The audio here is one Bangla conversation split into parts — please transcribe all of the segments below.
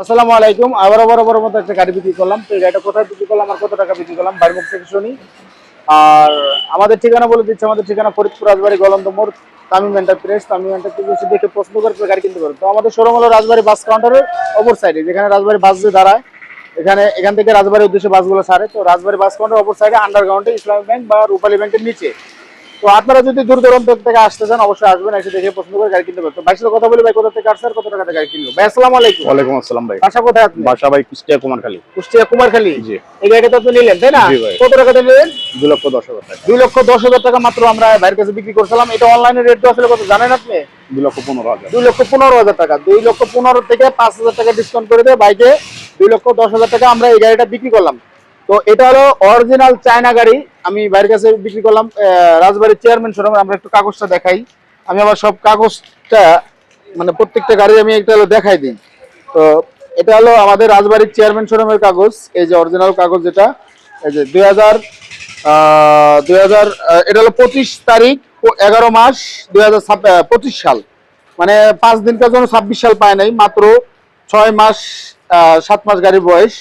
আসসালামু আলাইকুম। আবার মতো একটা গাড়ি বিক্রি করলাম। তো এই গাড়িটা কোথায় বিক্রি করলাম আর কত টাকা বিক্রি করলাম বাড়ির মুখ থেকে শুনি। আর আমাদের ঠিকানা বলে দিচ্ছি, আমাদের ঠিকানা ফরিদপুর রাজবাড়ী গলন্দ মোড়, তামিম এন্টারপ্রাইজ। তামিম এন্টারপ্রাইজ দেখে পছন্দ করে গাড়ি কিনতে পারবে। তো আমাদের শোরুম হলো রাজবাড়ী বাস কাউন্টারের অপর সাইডে, যেখানে রাজবাড়ী বাস যে দাঁড়ায়, এখান থেকে রাজবাড়ির উদ্দেশ্যে বাসগুলো ছাড়ে। তো রাজবাড়ী বাস কাউন্টার অপর সাইডে আন্ডারগ্রাউন্ডে ইসলামী ব্যাংক বা রূপালী ব্যাংকের নিচে। তো আপনারা যদি দূর দূরান্ত থেকে আসতে চান অবশ্যই আসবেন, এসে দেখে পছন্দ করে গাড়ি কিনতে পারবেন। তো ভাইয়ের সাথে কথা বলি, ভাই কোথা থেকে আসছে আর কত টাকাতে গাড়ি কিনলো। ভাই আসসালামু আলাইকুম। ওয়ালাইকুম আসসালাম ভাই। বাসা কোথায় আপনি? বাসা ভাই কুষ্টিয়া কুমারখালী। কুষ্টিয়া কুমারখালী। জি। এই গাড়িটা তো আপনি নিলেন তাই না? জি ভাই। কত টাকাতে নিলেন? 2,10,000 টাকা। 2,10,000 টাকা মাত্র আমরা ভাইয়ের কাছে বিক্রি করছিলাম। এটা অনলাইনে রেট তো আসলে কত জানেন আপনি? 2,15,000। 2,15,000 টাকা। 2,15,000 থেকে 5,000 টাকা ডিসকাউন্ট করে দিয়ে বাইকে 2,10,000 টাকা আমরা এই গাড়িটা বিক্রি করলাম। তো এটা হলো অরিজিনাল চায়না গাড়ি। আমি ভাইয়ের কাছে বিক্রি করলাম রাজবাড়ির চেয়ারম্যান শোরুমে। আমরা একটু কাগজটা দেখাই। আমি আবার সব কাগজটা মানে প্রত্যেকটা গাড়ি আমি একটা হলো দেখাই দিই। তো এটা হলো আমাদের রাজবাড়ির চেয়ারম্যান শোরুমের কাগজ। এই যে অরিজিনাল কাগজ, যেটা এই যে 2000 এটা হলো 25 তারিখ 11 মাস 2025 সাল, মানে 5 দিনকার জন্য 26 সাল পায় নাই, মাত্র 6 মাস 7 মাস গাড়ির বয়স।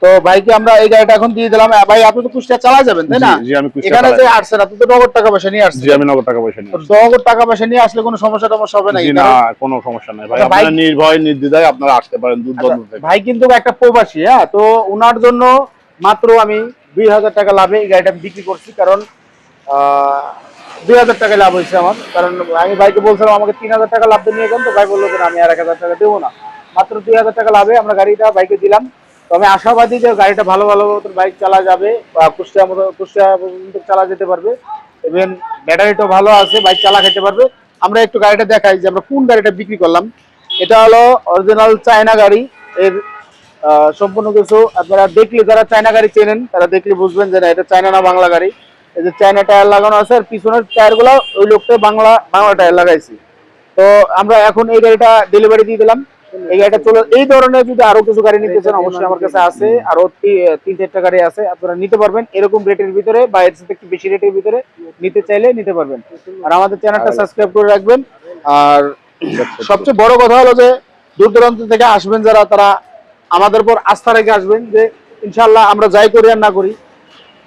তো ভাইকে আমরা এই গাড়িটা এখন দিয়ে দিলাম। ভাই আপনি তো কুষ্টিয়া চালা যাবেন তাই না? জি আমি কুষ্টিয়া এখানে চালাই। যে আসছেন আপনি তো নগদ টাকা পয়সা নিয়ে আসছেন। জি আমি নগদ টাকা পয়সা নিয়ে আসছি। নগদ টাকা পয়সা নিয়ে আসলে কোনো সমস্যা টমস্যা হবে না? জি না, কোনো সমস্যা নাই ভাই। আচ্ছা, আপনারা নির্ভয় নির্দ্বিধায় আপনারা আসতে পারেন দূর দূরান্ত থেকে। ভাই কিন্তু একটা প্রবাসী, হ্যাঁ, তো ওনার জন্য মাত্র আমি 2,000 টাকা লাভে এই গাড়িটা বিক্রি করছি। কারণ 2,000 টাকা লাভ হয়েছে আমার। কারণ আমি ভাইকে বলছিলাম আমাকে 3,000 টাকা লাভ দিয়ে নিয়ে গেলাম। তো ভাই বললো যে আমি আর 1,000 টাকা দেবো না, মাত্র 2,000 টাকা লাভে আমরা গাড়িটা বাইকে দিলাম। তো আমি আশাবাদী যে গাড়িটা ভালো বাইক চালা যাবে বা কুষ্টিয়া পর্যন্ত চালা যেতে পারবে। ইভেন ব্যাটারিটাও ভালো আছে, বাইক চালা খেতে পারবে। আমরা একটু গাড়িটা দেখাই যে আমরা কোন গাড়িটা বিক্রি করলাম। এটা হলো অরিজিনাল চায়না গাড়ি। এর সম্পূর্ণ কিছু আপনারা দেখলে, যারা চায়না গাড়ি চেনেন তারা দেখলে বুঝবেন যে না এটা চায়না না বাংলা গাড়ি। এই যে চায়না টায়ার লাগানো আছে, আর পিছনের টায়ার গুলো ওই লোকটা বাংলা টায়ার লাগাইছি। তো আমরা এখন এই গাড়িটা ডেলিভারি দিয়ে দিলাম। এই গাড়িটা চলে, এই ধরনের যদি আরো কিছু গাড়ি নিতে চান অবশ্যই আমার কাছে আছে, আরো 3-4টা গাড়ি আছে, আপনারা নিতে পারবেন এরকম রেটের ভিতরে বা এর সাথে একটু বেশি রেটের ভিতরে নিতে চাইলে নিতে পারবেন। আর আমাদের চ্যানেলটা সাবস্ক্রাইব করে রাখবেন। আর সবচেয়ে বড় কথা হলো যে দূর দূরান্ত থেকে আসবেন যারা, তারা আমাদের উপর আস্থা রেখে আসবেন যে ইনশাল্লাহ আমরা যাই করি আর না করি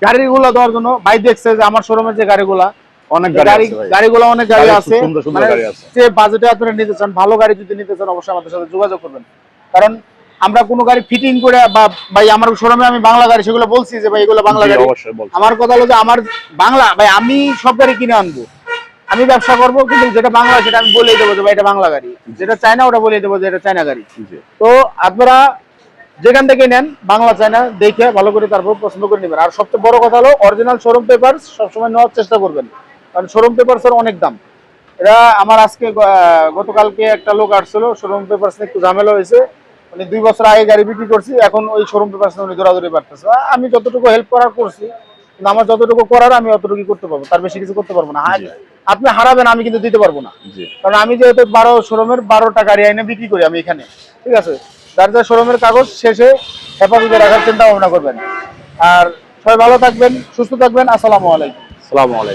গাড়িগুলো দেওয়ার জন্য। ভাই দেখছে যে আমার শোরুমের যে গাড়িগুলো অনেক গাড়িগুলো অনেক গাড়ি আছে, মানে গাড়ি আছে। যে বাজেটে আপনারা নিতে চান, ভালো গাড়ি যদি নিতে চান অবশ্যই আমাদের সাথে যোগাযোগ করবেন। কারণ আমরা কোনো গাড়ি ফিটিং করে বা ভাই আমার শোরুমে আমি বাংলা গাড়ি সেগুলো বলছি যে ভাই এগুলো বাংলা গাড়ি। আমার কথা হলো যে আমার বাংলা, ভাই আমি সব গাড়ি কিনে আনবো, আমি ব্যবসা করবো, কিন্তু যেটা বাংলা সেটা আমি বলেই দেবো যে ভাই এটা বাংলা গাড়ি, যেটা চায়না ওটা বলেই দেবো যে এটা চায়না গাড়ি। তো আপনারা যেখান থেকে নেন বাংলা চায়না দেখে ভালো করে তারপর পছন্দ করে নেবেন। আর সবচেয়ে বড় কথা হলো অরিজিনাল শোরুম পেপার সবসময় নেওয়ার চেষ্টা করবেন, কারণ শোরুম পেপারস এর অনেক দাম। এটা আমার আজকে গতকালকে একটা লোক আসছিল, শোরুম পেপারস একটু ঝামেলা হয়েছে, মানে 2 বছর আগে গাড়ি বিক্রি করছি, এখন ওই শোরুম পেপারস উনি দৌড়াদৌড়ি পারতেছে। আমি যতটুকু হেল্প করার করছি, কিন্তু আমার যতটুকু করার আমি অতটুকু করতে পারবো, তার বেশি কিছু করতে পারবো না। আপনি হারাবেন, আমি কিন্তু দিতে পারবো না, কারণ আমি যেহেতু 12 শোরুমের 12টা গাড়ি আইনে বিক্রি করি আমি এখানে, ঠিক আছে। যার যার শোরুমের কাগজ শেষে হেফাজতে রাখার চিন্তা ভাবনা করবেন। আর সবাই ভালো থাকবেন, সুস্থ থাকবেন। আসসালামু আলাইকুম। আসসালামু আলাইকুম।